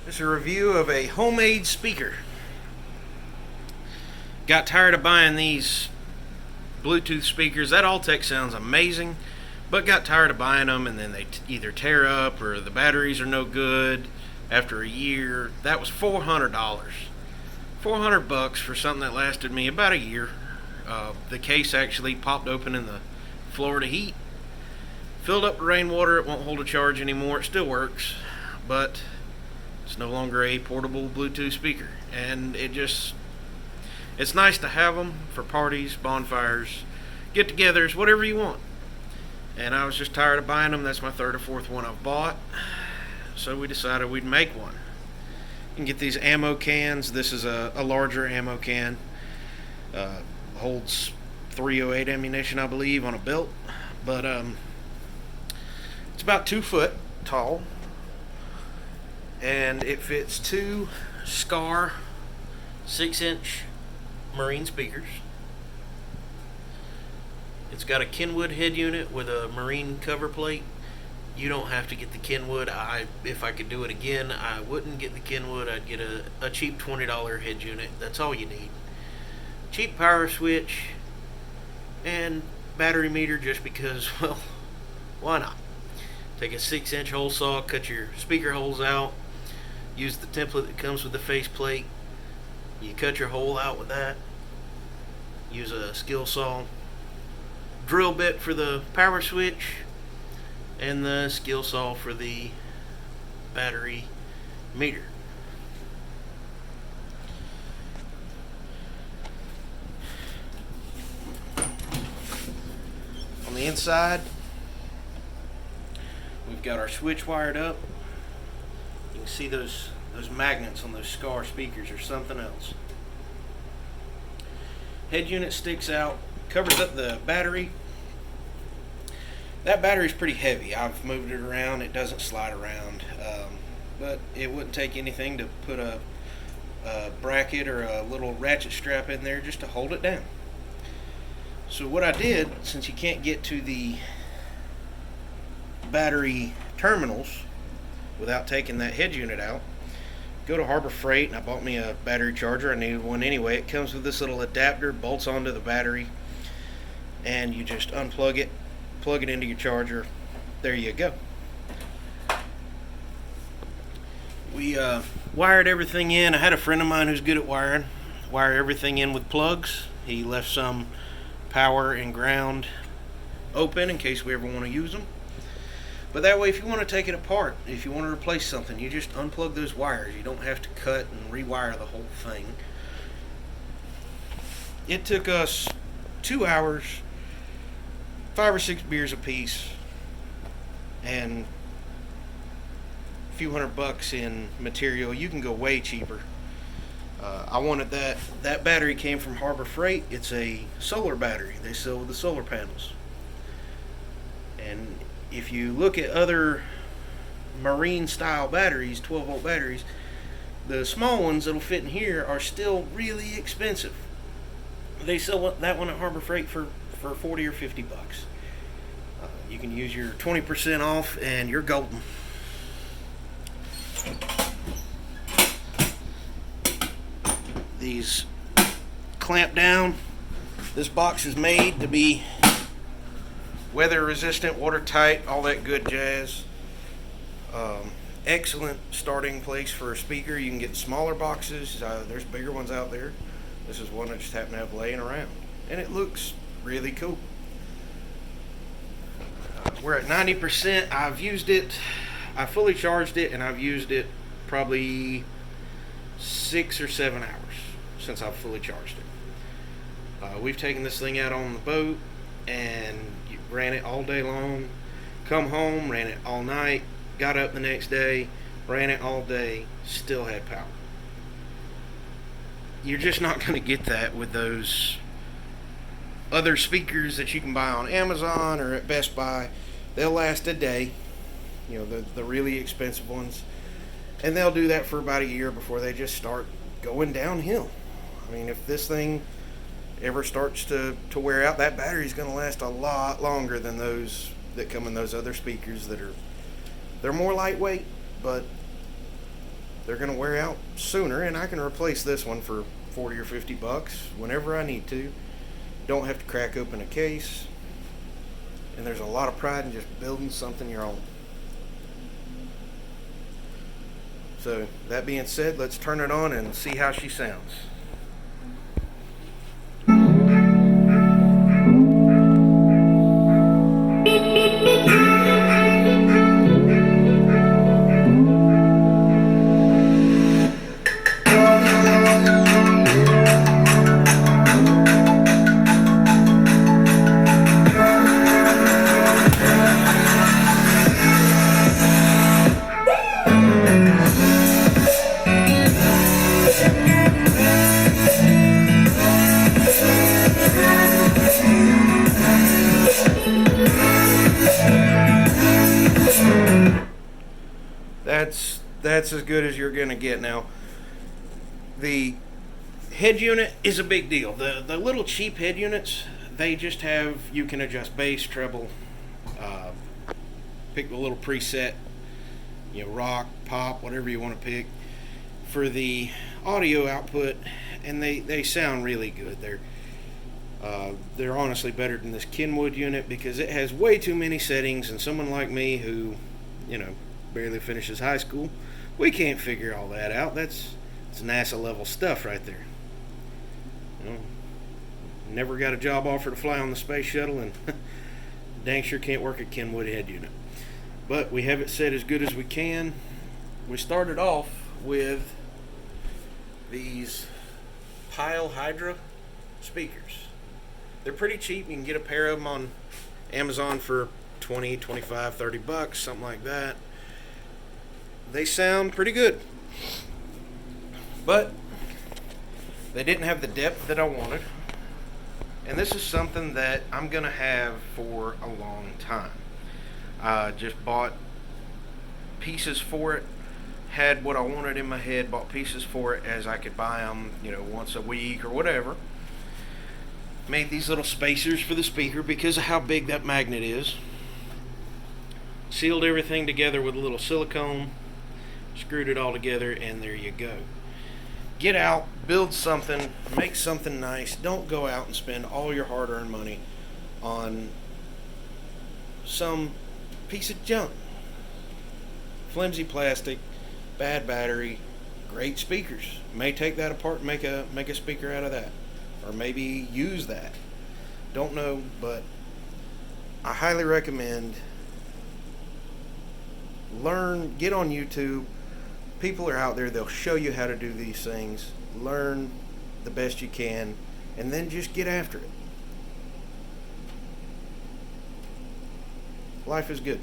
This is a review of a homemade speaker. Got tired of buying these Bluetooth speakers. That Altec sounds amazing, but got tired of buying them, and then they either tear up or the batteries are no good after a year. That was $400. $400 for something that lasted me about a year. The case actually popped open in the Florida heat. Filled up with rainwater. It won't hold a charge anymore. It still works, but it's no longer a portable Bluetooth speaker. And it's nice to have them for parties, bonfires, get-togethers, whatever you want. And I was just tired of buying them. That's my third or fourth one I've bought. So we decided we'd make one. You can get these ammo cans. This is a larger ammo can. Holds .308 ammunition, I believe, on a belt. But it's about 2 foot tall. And it fits 2 Scar 6-inch marine speakers. It's got a Kenwood head unit with a marine cover plate. You don't have to get the Kenwood. If I could do it again, I wouldn't get the Kenwood. I'd get a cheap $20 head unit. That's all you need. Cheap power switch and battery meter, just because, well, why not? Take a 6-inch hole saw, cut your speaker holes out. Use the template that comes with the faceplate. You cut your hole out with that. Use a skill saw. Drill bit for the power switch, and the skill saw for the battery meter. On the inside, we've got our switch wired up. You can see those magnets on those Scar speakers are something else. Head unit sticks out, covers up the battery. That battery's pretty heavy. I've moved it around. It doesn't slide around, but it wouldn't take anything to put a bracket or a little ratchet strap in there just to hold it down. So what I did, since you can't get to the battery terminals without taking that head unit out, go to Harbor Freight, and I bought me a battery charger. I needed one anyway. It comes with this little adapter, bolts onto the battery, and you just unplug it, plug it into your charger. There you go. We wired everything in. I had a friend of mine who's good at wiring. Wire everything in with plugs. He left some power and ground open in case we ever want to use them. But that way, if you want to take it apart, if you want to replace something, you just unplug those wires. You don't have to cut and rewire the whole thing. It took us 2 hours, 5 or 6 beers apiece, and a few $100 in material. You can go way cheaper. I wanted that battery came from Harbor Freight. It's a solar battery. They sell with the solar panels. And if you look at other marine style batteries, 12-volt batteries, the small ones that'll fit in here are still really expensive. They sell that one at Harbor Freight for 40 or 50 bucks. You can use your 20% off and you're golden. These clamp down. This box is made to be weather resistant, watertight, all that good jazz. Excellent starting place for a speaker. You can get smaller boxes. There's bigger ones out there. This is one I just happen to have laying around, and it looks really cool. We're at 90%. I've used it. I fully charged it, and I've used it probably 6 or 7 hours since I've fully charged it. We've taken this thing out on the boat and ran it all day long. Come home, ran it all night, got up the next day, ran it all day, still had power. You're just not going to get that with those other speakers that you can buy on Amazon or at Best Buy. They'll last a day, the really expensive ones, and they'll do that for about a year before they just start going downhill. I mean, if this thing ever starts to wear out, that battery's going to last a lot longer than those that come in those other speakers they're more lightweight, but they're going to wear out sooner, and I can replace this one for 40 or 50 bucks whenever I need to. Don't have to crack open a case, and there's a lot of pride in just building something your own. So that being said, let's turn it on and see how she sounds. That's as good as you're gonna get. Now, the head unit is a big deal. The little cheap head units, they just have, you can adjust bass, treble, pick the little preset, rock, pop, whatever you want to pick for the audio output, and they sound really good. They're honestly better than this Kenwood unit because it has way too many settings, and someone like me who barely finishes high school, we can't figure all that out. It's NASA level stuff right there. Never got a job offer to fly on the space shuttle, and dang sure can't work a Kenwood head unit. But we have it set as good as we can. We started off with these Pile Hydra speakers. They're pretty cheap. You can get a pair of them on Amazon for 20, 25, 30 bucks, something like that. They sound pretty good, but they didn't have the depth that I wanted, and this is something that I'm gonna have for a long time. I just bought pieces for it, had what I wanted in my head, bought pieces for it as I could buy them, once a week or whatever. Made these little spacers for the speaker because of how big that magnet is. Sealed everything together with a little silicone, screwed it all together, and there you go. Get out, build something, make something nice. Don't go out and spend all your hard-earned money on some piece of junk. Flimsy plastic, bad battery, great speakers. May take that apart and make a speaker out of that, or maybe use that. Don't know, but I highly recommend learn, get on YouTube. People are out there, they'll show you how to do these things. Learn the best you can, and then just get after it. Life is good.